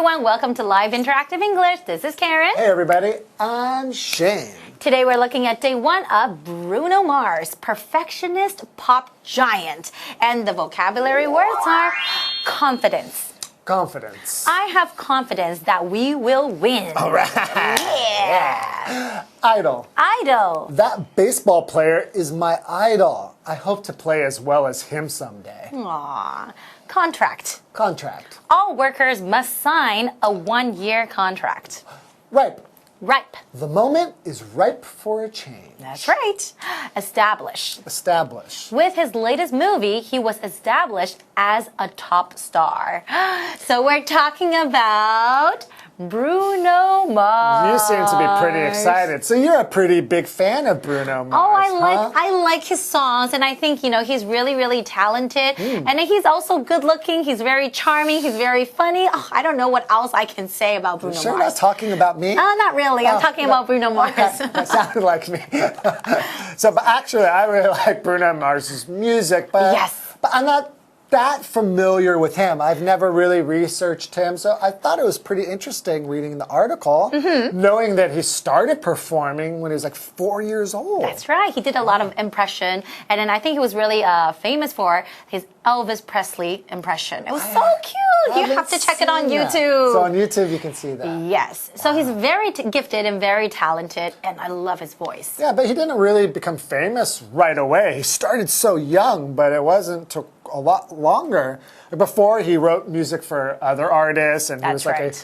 everyone, welcome to Live Interactive English. This is Karen. Hey everybody, I'm Shane. Today we're looking at day 1 of Bruno Mars, perfectionist pop giant. And the vocabulary words are confidence. Confidence. I have confidence that we will win. All right. Yeah. Idol. Idol. That baseball player is my idol. I hope to play as well as him someday. Aww. Contract. Contract. All workers must sign a 1-year contract. Ripe. Ripe. The moment is ripe for a change. That's right. Establish. Establish. With his latest movie, he was established as a top star. So we're talking about Bruno Mars. You seem to be pretty excited. So you're a pretty big fan of Bruno Mars. Oh, huh? I like his songs, and I think, he's really, really talented. And he's also good looking. He's very charming. He's very funny. Oh, I don't know what else I can say about Bruno Sure Mars. not talking about me? Not really. I'm talking about Bruno Mars. Okay. That sounded like me. But actually, I really like Bruno Mars' music, but, Yes. but I'm not that familiar with him. I've never really researched him, so I thought it was pretty interesting reading the article, knowing that he started performing when he was like 4 years old. That's right. He did a lot of impression, and then I think he was really famous for his Elvis Presley impression. It was so cute. You have to check it on YouTube. So on YouTube you can see that. Yes. So he's very gifted and very talented, and I love his voice. Yeah, but he didn't really become famous right away. He started so young, but it took a lot longer. Before, he wrote music for other artists, and he was like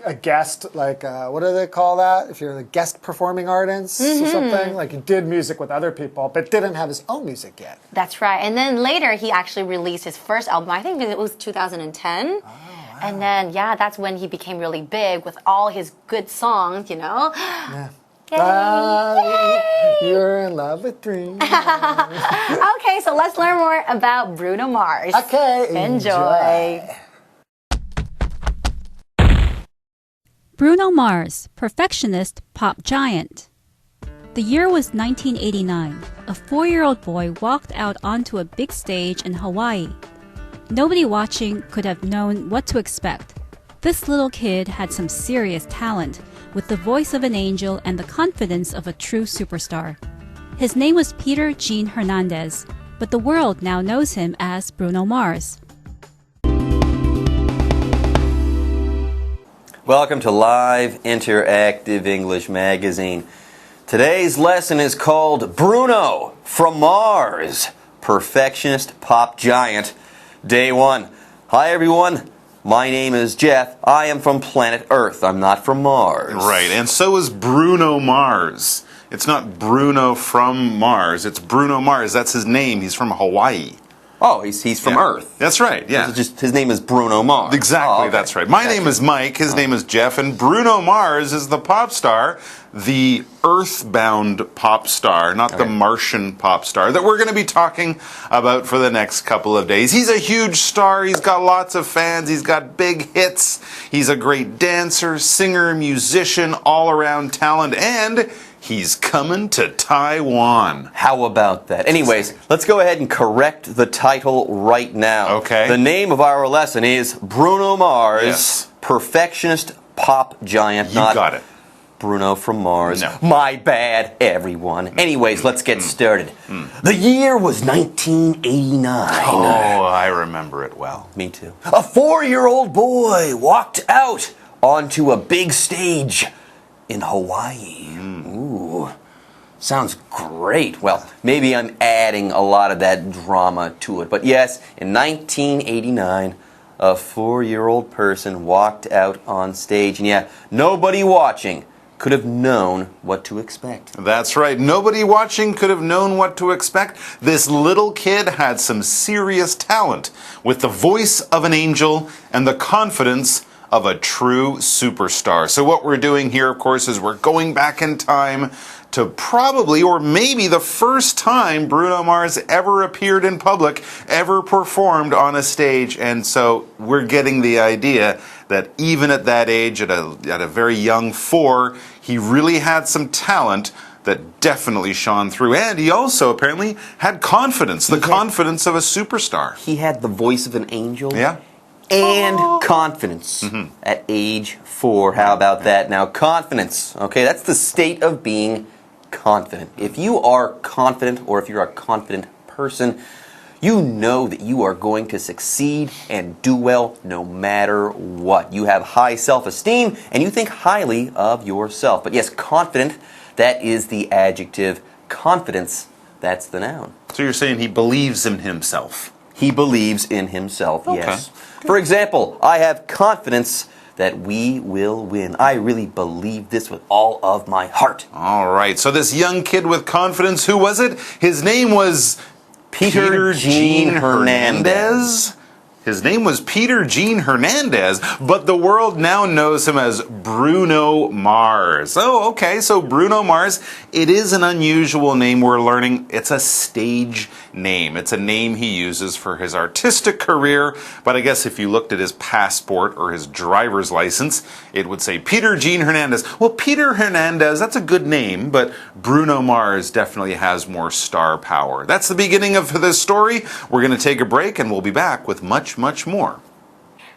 a guest, like, what do they call that? If you're a guest performing artist or something? Like, he did music with other people, but didn't have his own music yet. That's right. And then later, he actually released his first album. I think it was 2010. Oh, wow. And then, that's when he became really big with all his good songs, Yeah. Yay. You're in love with dreams. Okay, so let's learn more about Bruno Mars. Okay, enjoy. Bruno Mars, perfectionist pop giant. The year was 1989. A 4-year-old boy walked out onto a big stage in Hawaii. Nobody watching could have known what to expect. This little kid had some serious talent, with the voice of an angel and the confidence of a true superstar. His name was Peter Gene Hernandez, but the world now knows him as Bruno Mars. Welcome to Live Interactive English Magazine. Today's lesson is called Bruno from Mars, perfectionist pop giant. Day 1. Hi everyone. My name is Jeff. I am from planet Earth. I'm not from Mars. Right, and so is Bruno Mars. It's not Bruno from Mars. It's Bruno Mars. That's his name. He's from Hawaii. Oh, he's from Earth. That's right, yeah. His name is Bruno Mars. Exactly, oh, okay. That's right. My name is Mike. His name is Jeff. And Bruno Mars is the pop star, the earthbound pop star, not the Martian pop star, that we're going to be talking about for the next couple of days. He's a huge star. He's got lots of fans. He's got big hits. He's a great dancer, singer, musician, all-around talent, and he's coming to Taiwan. How about that? Anyways, let's go ahead and correct the title right now. Okay. The name of our lesson is Bruno Mars, perfectionist pop giant. You got it. Bruno from Mars. No. My bad, everyone. Anyways, let's get started. The year was 1989. Oh, I remember it well. Me too. A 4-year-old boy walked out onto a big stage in Hawaii. Ooh, sounds great. Well, maybe I'm adding a lot of that drama to it. But yes, in 1989, a 4-year-old person walked out on stage. And nobody watching could have known what to expect. That's right. Nobody watching could have known what to expect. This little kid had some serious talent, with the voice of an angel and the confidence of a true superstar. So what we're doing here, of course, is we're going back in time to probably, or maybe the first time Bruno Mars ever appeared in public, ever performed on a stage. And so we're getting the idea that even at that age, at a very young 4, he really had some talent that definitely shone through. And he also apparently had confidence, the confidence of a superstar. He had the voice of an angel. Yeah. and confidence at age 4. How about that? Now, confidence, okay, that's the state of being confident. If you are confident, or if you're a confident person, you know that you are going to succeed and do well no matter what. You have high self-esteem and you think highly of yourself. But yes, confident, that is the adjective. Confidence, that's the noun. So you're saying he believes in himself? He believes in himself, okay. Yes. For example, I have confidence that we will win. I really believe this with all of my heart. All right, so this young kid with confidence, who was it? His name was Peter Gene Hernandez? His name was Peter Gene Hernandez, but the world now knows him as Bruno Mars. Oh, okay, so Bruno Mars, it is an unusual name we're learning. It's a stage name. It's a name he uses for his artistic career, but I guess if you looked at his passport or his driver's license, it would say Peter Gene Hernandez. Well, Peter Hernandez, that's a good name, but Bruno Mars definitely has more star power. That's the beginning of this story. We're going to take a break and we'll be back with much more.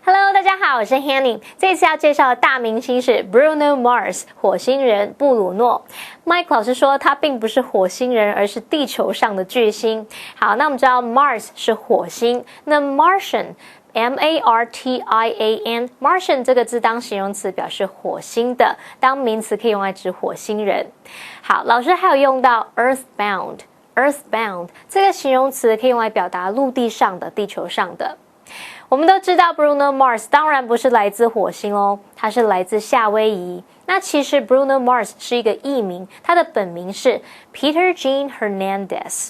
Hello， 大家好，我是 Hanny。这次要介绍的大明星是 Bruno Mars， 火星人布鲁诺。Mike 老师说他并不是火星人，而是地球上的巨星。好，那我们知道 Mars 是火星，那 Martian。Martian 这个字当形容词表示火星的，当名词可以用来指火星人。好，老师还有用到 Earthbound 这个形容词可以用来表达陆地上的、地球上的。我们都知道 Bruno Mars 当然不是来自火星哦，他是来自夏威夷。那其实 Bruno Mars 是一个艺名，他的本名是 Peter Gene Hernandez。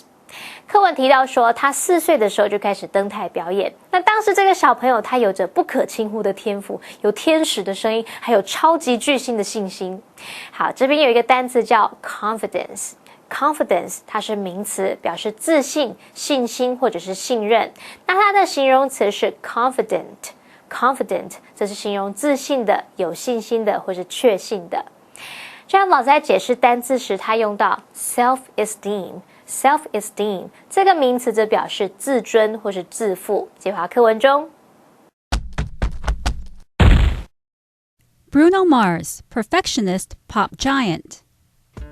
课文提到说，他4岁的时候就开始登台表演。那当时这个小朋友他有着不可轻忽的天赋，有天使的声音，还有超级巨星的信心。好，这边有一个单词叫 confidence。Confidence 它是名词，表示自信、信心或者是信任。那它的形容词是 confident， 这是形容自信的、有信心的或是确信的。这样老师在解释单字时，他用到 self-esteem 这个名词则表示自尊或是自负。接华课文中 Bruno Mars, perfectionist pop giant.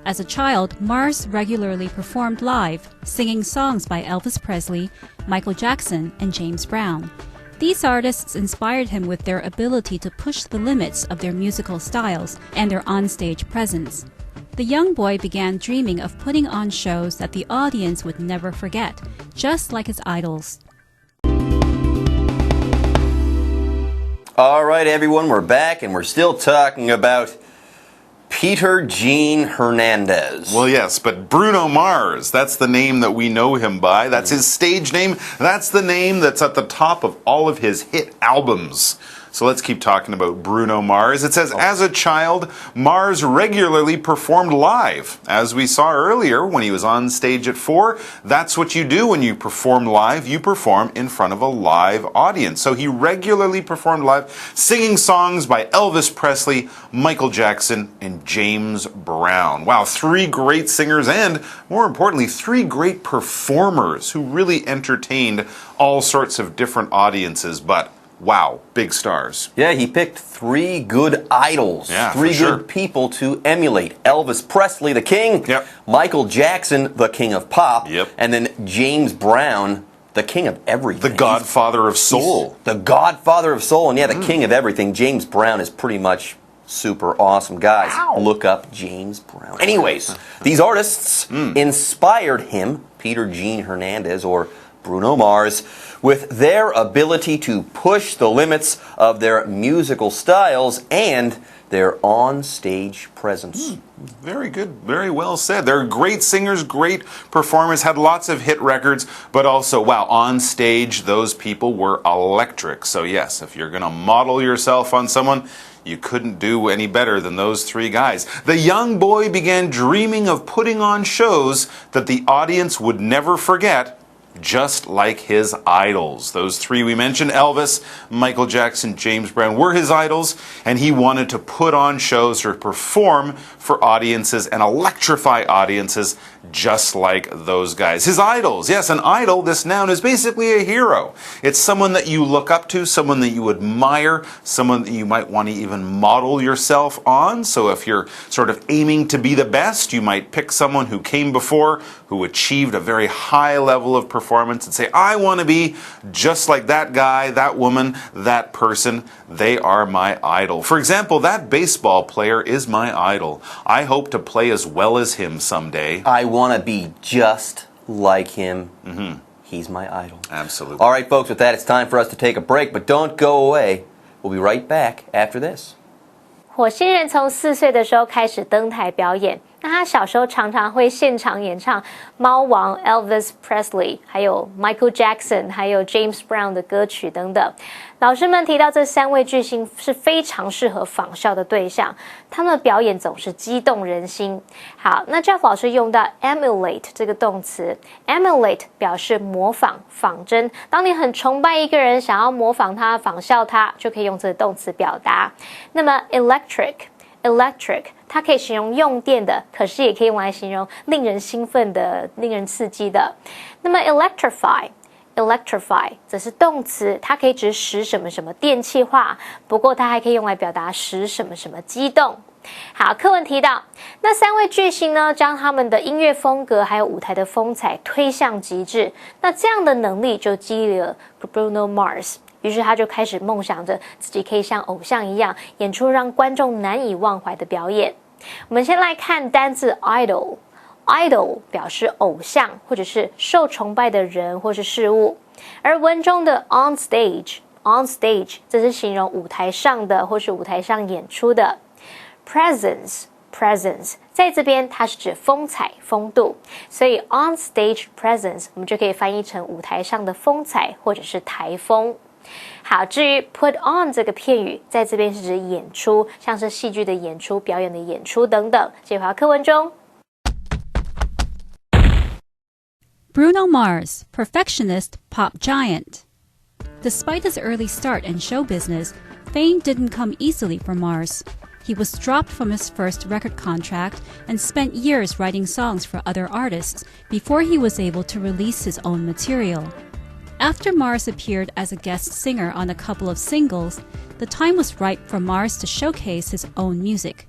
As a child, Mars regularly performed live, singing songs by Elvis Presley, Michael Jackson, and James Brown. These artists inspired him with their ability to push the limits of their musical styles and their onstage presence. The young boy began dreaming of putting on shows that the audience would never forget, just like his idols. All right, everyone, we're back and we're still talking about Peter Gene Hernandez. Well, yes, but Bruno Mars, that's the name that we know him by. That's his stage name. That's the name that's at the top of all of his hit albums. So let's keep talking about Bruno Mars. It says, as a child, Mars regularly performed live. As we saw earlier, when he was on stage at 4, that's what you do when you perform live. You perform in front of a live audience. So he regularly performed live, singing songs by Elvis Presley, Michael Jackson, and James Brown. Wow, 3 great singers and, more importantly, 3 great performers who really entertained all sorts of different audiences, but wow, big stars. Yeah, he picked 3 good idols, 3 good people to emulate. Elvis Presley, the king. Yep. Michael Jackson, the king of pop. Yep. And then James Brown, the king of everything. The godfather of soul. The godfather of soul. And yeah, the king of everything. James Brown is pretty much super awesome. Guys, look up James Brown. Anyways, these artists inspired him, Peter Gene Hernandez, or Bruno Mars, with their ability to push the limits of their musical styles and their on-stage presence. Very good. Very well said. They're great singers, great performers, had lots of hit records, but also, wow, on stage, those people were electric. So yes, if you're going to model yourself on someone, you couldn't do any better than those 3 guys. The young boy began dreaming of putting on shows that the audience would never forget, just like his idols. Those 3 we mentioned, Elvis, Michael Jackson, James Brown, were his idols, and he wanted to put on shows or perform for audiences and electrify audiences just like those guys. His idols. Yes, an idol, this noun, is basically a hero. It's someone that you look up to, someone that you admire, someone that you might want to even model yourself on. So if you're sort of aiming to be the best, you might pick someone who came before, who achieved a very high level of performance and say, I want to be just like that guy, that woman, that person. They are my idol. For example, that baseball player is my idol. I hope to play as well as him someday. I want to be just like him. He's my idol. Absolutely. All right, folks, with that, it's time for us to take a break, but don't go away. We'll be right back after this. 火星人从4岁的时候开始登台表演，那他小时候常常会现场演唱猫王 Elvis Presley， 还有 Michael Jackson， 还有 James Brown 的歌曲等等。老师们提到这3位巨星是非常适合仿效的对象，他们的表演总是激动人心。好，那 Jeff 老师用到 emulate 这个动词 ，emulate 表示模仿、仿真。当你很崇拜一个人，想要模仿他、仿效他，就可以用这个动词表达。那么 electric 它可以形容用电的，可是也可以用来形容令人兴奋的、令人刺激的。那么 electrify 则是动词，它可以指使什么什么电气化，不过它还可以用来表达使什么什么激动。好，课文提到那3位巨星呢，将他们的音乐风格还有舞台的风采推向极致。那这样的能力就激励了 Bruno Mars， 于是他就开始梦想着自己可以像偶像一样演出让观众难以忘怀的表演。我们先来看单字 idol。idol 表示偶像或者是受崇拜的人或是事物，而文中的 on stage 这是形容舞台上的或是舞台上演出的。presence 在这边它是指风采风度，所以 on stage presence 我们就可以翻译成舞台上的风采或者是台风。好，至于 put on 这个片语在这边是指演出，像是戏剧的演出、表演的演出等等。这回到课文中。Bruno Mars, perfectionist pop giant. Despite his early start in show business, fame didn't come easily for Mars. He was dropped from his first record contract and spent years writing songs for other artists before he was able to release his own material. After Mars appeared as a guest singer on a couple of singles, the time was ripe for Mars to showcase his own music.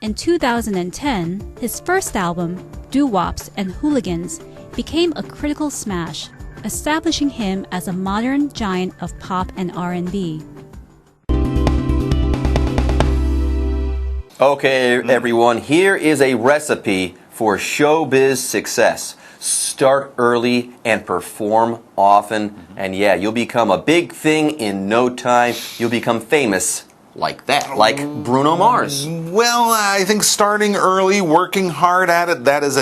In 2010, his first album, Doo-Wops and Hooligans, became a critical smash, establishing him as a modern giant of pop and R&B. Okay, everyone, here is a recipe for showbiz success. Start early and perform often, and yeah, you'll become a big thing in no time. You'll become famous like that, like Bruno Mars. Well, I think starting early, working hard at it, that is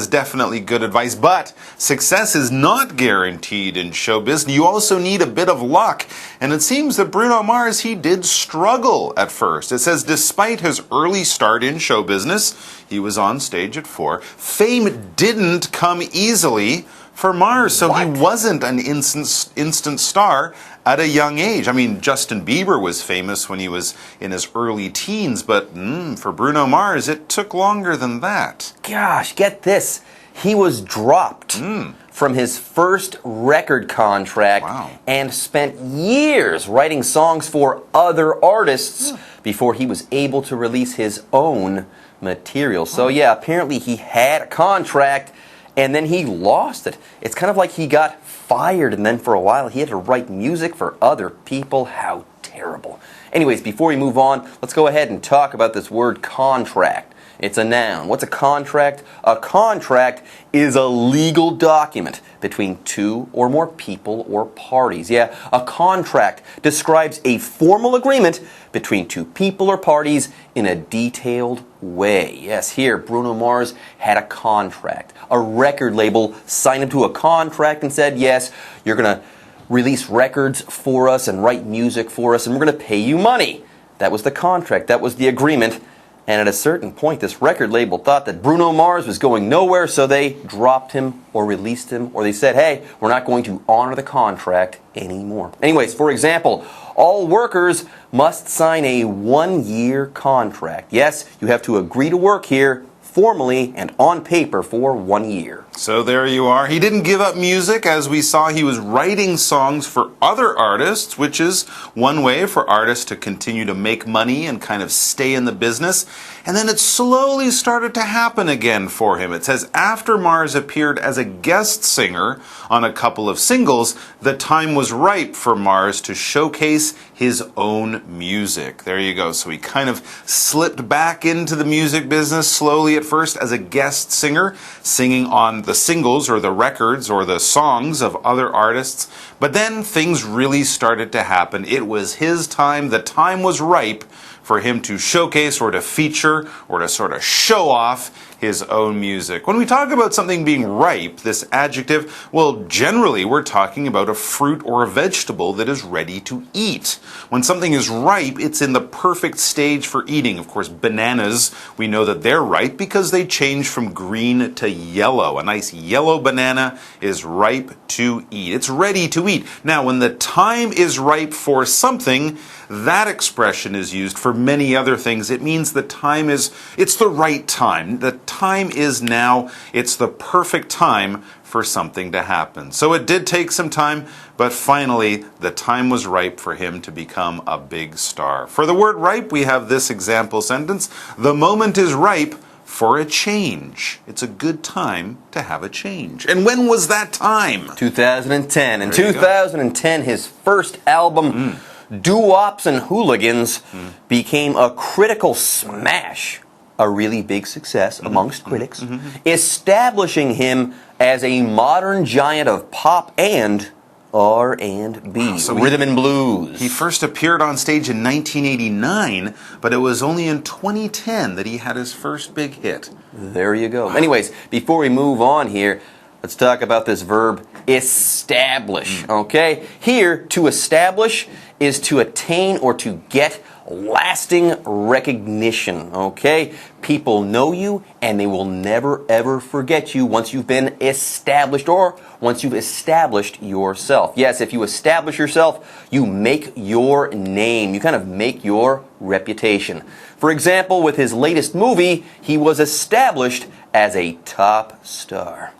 definitely good advice. But success is not guaranteed in showbiz. You also need a bit of luck. And it seems that Bruno Mars, he did struggle at first. It says despite his early start in show business, he was on stage at 4. Fame didn't come easily for Mars, so he wasn't an instant star at a young age. I mean, Justin Bieber was famous when he was in his early teens, but for Bruno Mars, it took longer than that. Gosh, get this. He was dropped from his first record contract and spent years writing songs for other artists before he was able to release his own material. So yeah, apparently he had a contract and then he lost it. It's kind of like he got fired and then for a while he had to write music for other people. How terrible. Anyways, before we move on, let's go ahead and talk about this word contract. It's a noun. What's a contract? A contract is a legal document between two or more people or parties. Yeah, a contract describes a formal agreement between two people or parties in a detailed way. Yes, here, Bruno Mars had a contract. A record label signed him to a contract and said, yes, you're going to release records for us and write music for us, and we're going to pay you money. That was the contract. That was the agreement. And at a certain point, this record label thought that Bruno Mars was going nowhere, so they dropped him or released him, or they said, hey, we're not going to honor the contract anymore. Anyways, for example, all workers must sign a 1-year contract. Yes, you have to agree to work here formally and on paper for 1 year. So there you are. He didn't give up music. As we saw, he was writing songs for other artists, which is one way for artists to continue to make money and kind of stay in the business. And then it slowly started to happen again for him. It says after Mars appeared as a guest singer on a couple of singles, the time was ripe for Mars to showcase his own music. There you go. So he kind of slipped back into the music business slowly at first as a guest singer, singing on the singles or the records or the songs of other artists. But then things really started to happen. It was his time. The time was ripe for him to showcase or to feature or to sort of show off his own music. When we talk about something being ripe, this adjective, well, generally we're talking about a fruit or a vegetable that is ready to eat. When something is ripe, it's in the perfect stage for eating. Of course, bananas, we know that they're ripe because they change from green to yellow. A nice yellow banana is ripe to eat. It's ready to eat. Now, when the time is ripe for something, that expression is used for many other things. It means it's the right time. The time is now. It's the perfect time for something to happen. So it did take some time, but finally the time was ripe for him to become a big star. For the word ripe, we have this example sentence. The moment is ripe for a change. It's a good time to have a change. And when was that time? 2010. In 2010, his first album, Doo-Wops and Hooligans, became a critical smash, a really big success amongst critics, establishing him as a modern giant of pop and R&B, rhythm and blues. He first appeared on stage in 1989, but it was only in 2010 that he had his first big hit. There you go. Anyways, before we move on here, let's talk about this verb, establish, okay? Here, to establish is to attain or to get lasting recognition, okay? People know you and they will never ever forget you once you've been established or once you've established yourself. Yes, if you establish yourself, you make your name. You kind of make your reputation. For example, with his latest movie, he was established as a top star.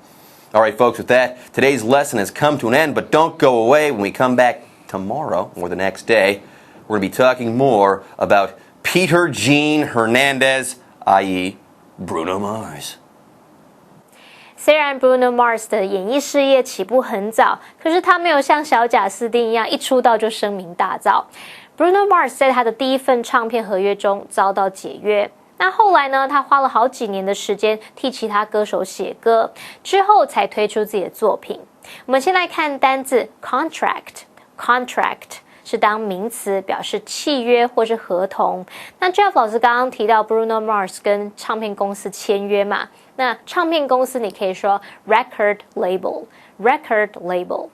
All right, folks, with that, today's lesson has come to an end, but don't go away. When we come back tomorrow or the next day, we're going to be talking more about Peter Gene Hernandez, i.e. Bruno Mars. 虽然 Bruno Mars 的演艺事业起步很早，可是他没有像小贾斯汀一样一出道就声名大噪。Bruno Mars 在他的第一份唱片合约中遭到解约。那后来呢，他花了好几年的时间替其他歌手写歌，之后才推出自己的作品。我们先来看单字 contract。contract 是当名词，表示契约或是合同。那 Jeff 老师刚刚提到 Bruno Mars 跟唱片公司签约嘛，那唱片公司你可以说 record label。record label。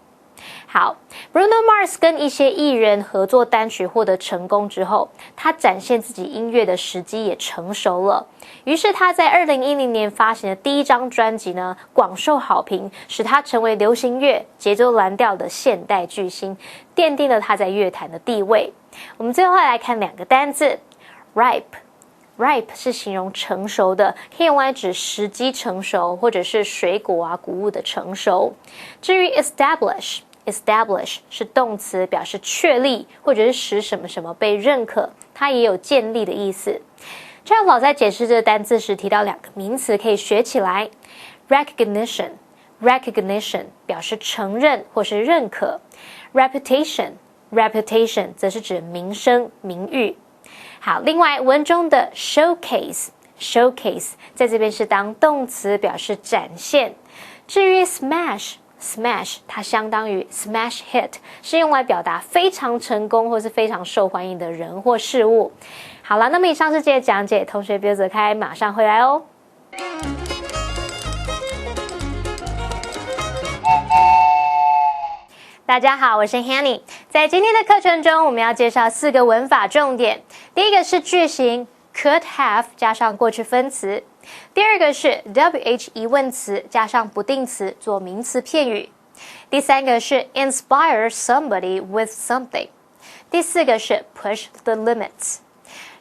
好 ，Bruno Mars 跟一些艺人合作单曲获得成功之后，他展现自己音乐的时机也成熟了。于是他在2010年发行的第一张专辑呢，广受好评，使他成为流行乐节奏蓝调的现代巨星，奠定了他在乐坛的地位。我们最后来看两个单字 ，ripe。ripe 是形容成熟的，可以用来指时机成熟，或者是水果啊、谷物的成熟。至于 establish 是动词，表示确立或者是使什么什么被认可，它也有建立的意思。Jeff 老在解释这个单字时提到两个名词，可以学起来。recognition 表示承认或是认可。reputation 则是指名声、名誉。好，另外文中的 showcase 在这边是当动词，表示展现。至于 smash 它相当于 smash hit， 是用来表达非常成功或是非常受欢迎的人或事物。好了，那么以上是这些讲解，同学别走开，马上回来哦。大家好，我是 Hanny。在今天的课程中，我们要介绍4个文法重点。第一个是句型 could have 加上过去分词。第二个是 WH 疑问词加上不定词做名词片语。第三个是 inspire somebody with something。第四个是 push the limits。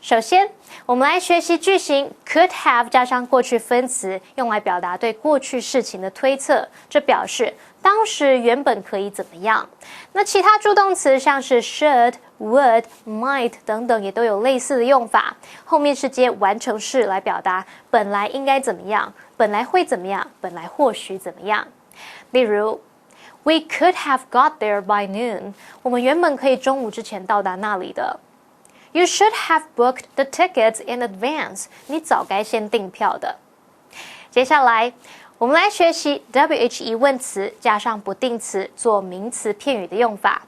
首先，我们来学习句型 could have 加上过去分词，用来表达对过去事情的推测，这表示当时原本可以怎么样。那其他助动词像是 should、would、might 等等，也都有类似的用法，后面是接完成式来表达本来应该怎么样，本来会怎么样，本来或许怎么样。例如 We could have got there by noon. 我们原本可以中午之前到达那里的。You should have booked the tickets in advance. 你早该先订票的。接下来，我们来学习 WH 疑问词加上不定词做名词片语的用法。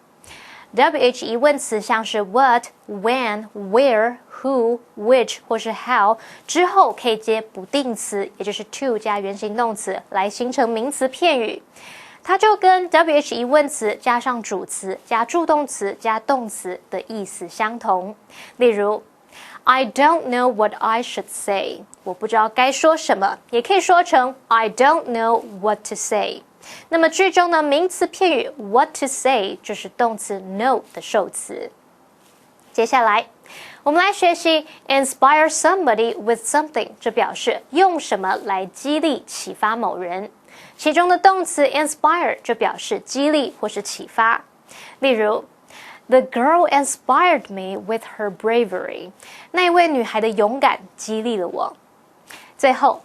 WH 疑问词像是 what, when, where, who, which 或是 how 之后可以接不定词，也就是 to 加原形动词来形成名词片语。它就跟 WH 疑问词加上主词加助动词加动词的意思相同。例如 I don't know what I should say. 我不知道该说什么，也可以说成 I don't know what to say. 那么句中的名词片语 what to say 就是动词 know 的受词。接下来我们来学习 inspire somebody with something， 这表示用什么来激励启发某人。其中的动词 inspire 就表示激励或是启发。例如 The girl inspired me with her bravery. 那一位女孩的勇敢激励了我。最后，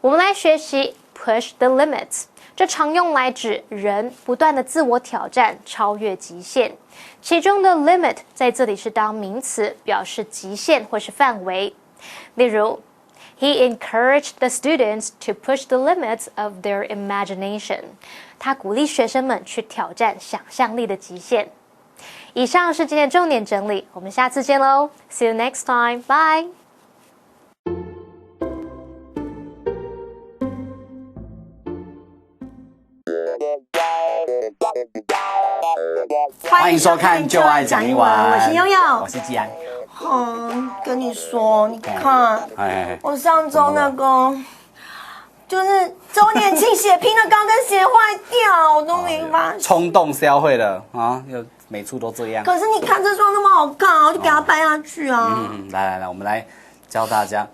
我们来学习 push the limits， 这常用来指人不断的自我挑战，超越极限。其中的 limit 在这里是当名词，表示极限或是范围。例如He encouraged the students to push the limits of their imagination. 他鼓励学生们去挑战想象力的极限。以上是今天的重点整理，我们下次见喽 ！See you next time. Bye. 欢迎收看《就爱讲英文》，我是悠悠，我是季安。跟你说，你看，我上周那个就是周年庆写拼的高跟鞋坏掉，我都没发现。冲动销毁了啊！又每处都这样。可是你看这双那么好看，我就给它掰下去啊！来，我们来教大家，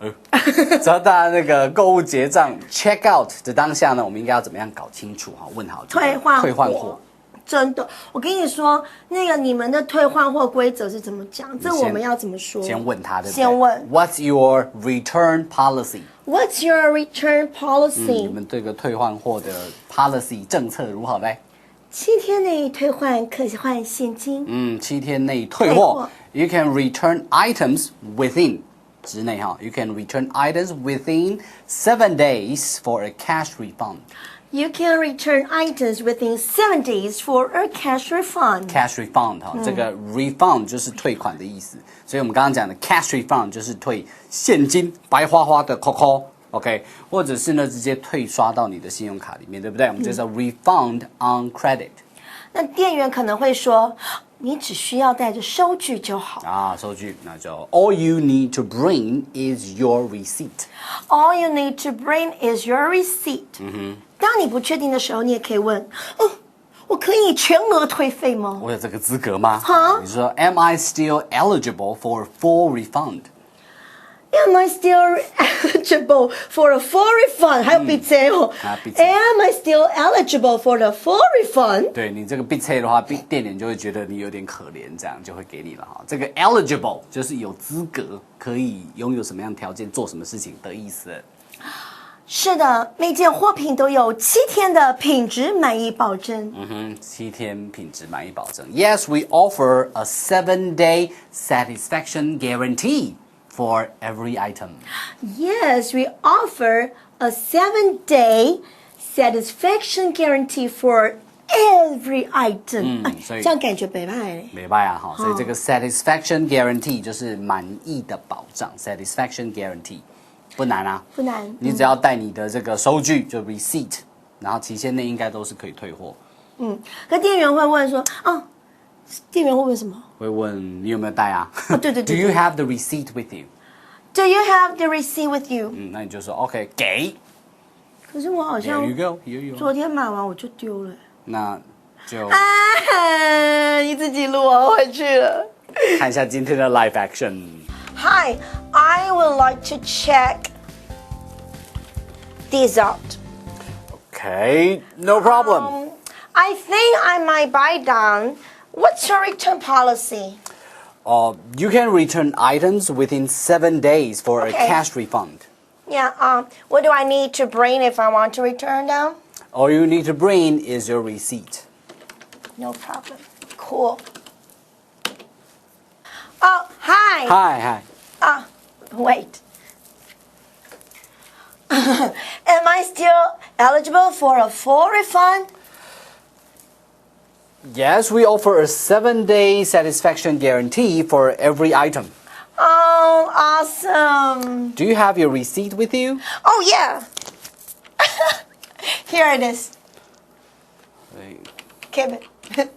那个购物结账 check out 的当下呢，我们应该要怎么样搞清楚哈？问好退换货。真的，我跟你说，那个你们的退换货规则是怎么讲？这我们要怎么说？先问他，对不对？先问 What's your return policy? What's your return policy? 你们这个退换货的 policy 政策如何呢？7天内退换可换现金。7天内退货。You can return items within 之内哈。You can return items within 7 days for a cash refund.You can return items within 7 days for a cash refund. Cash refund 哈，这个 refund 就是退款的意思，所以我们刚刚讲的 cash refund 就是退现金白花花的 COCO，OK， 或者是呢直接退刷到你的信用卡里面，对不对？我们就叫 refund on credit。那店员可能会说，你只需要带着收据就好啊，收据那就 All you need to bring is your receipt. All you need to bring is your receipt. 当你不确定的时候，你也可以问，我可以全额退费吗？我有这个资格吗？你说 Am I still eligible for a full refund? Am I still eligible for a full refund? 还有必切哦。Am I still eligible for the full refund? 对你这个必切的话，店员就会觉得你有点可怜，这样就会给你了哈。这个 eligible 就是有资格，可以拥有什么样的条件，做什么事情的意思。是的，每件货品都有7天的品质满意保证。7天品质满意保证。Yes, we offer a 7-day satisfaction guarantee for every item. Yes, we offer a 7-day satisfaction guarantee for every item. 所以这样感觉没败没败啊，所以这个 satisfaction guarantee 就是满意的保障 ，satisfaction guarantee。不难啊，不难。你只要带你的这个收据，就 receipt， 然后期限内应该都是可以退货。可店员会问说，店员会问什么？会问你有没有带啊？对。Do you have the receipt with you? Do you have the receipt with you? 那你就说 OK， 给。可是我好像 Here you go, here you go。昨天买完我就丢了。那就你自己录，我回去了。看一下今天的 live action。好， Hi, I would like to check these out. Okay, no problem. I think I might buy down. What's your return policy? You can return items within 7 days for a cash refund. Yeah, what do I need to bring if I want to return them? All you need to bring is your receipt. No problem. Cool. Oh, hi. Hi. Wait. Am I still eligible for a full refund? Yes, we offer a 7-day satisfaction guarantee for every item. Oh, awesome. Do you have your receipt with you? Oh, yeah. Here it is. Keep it.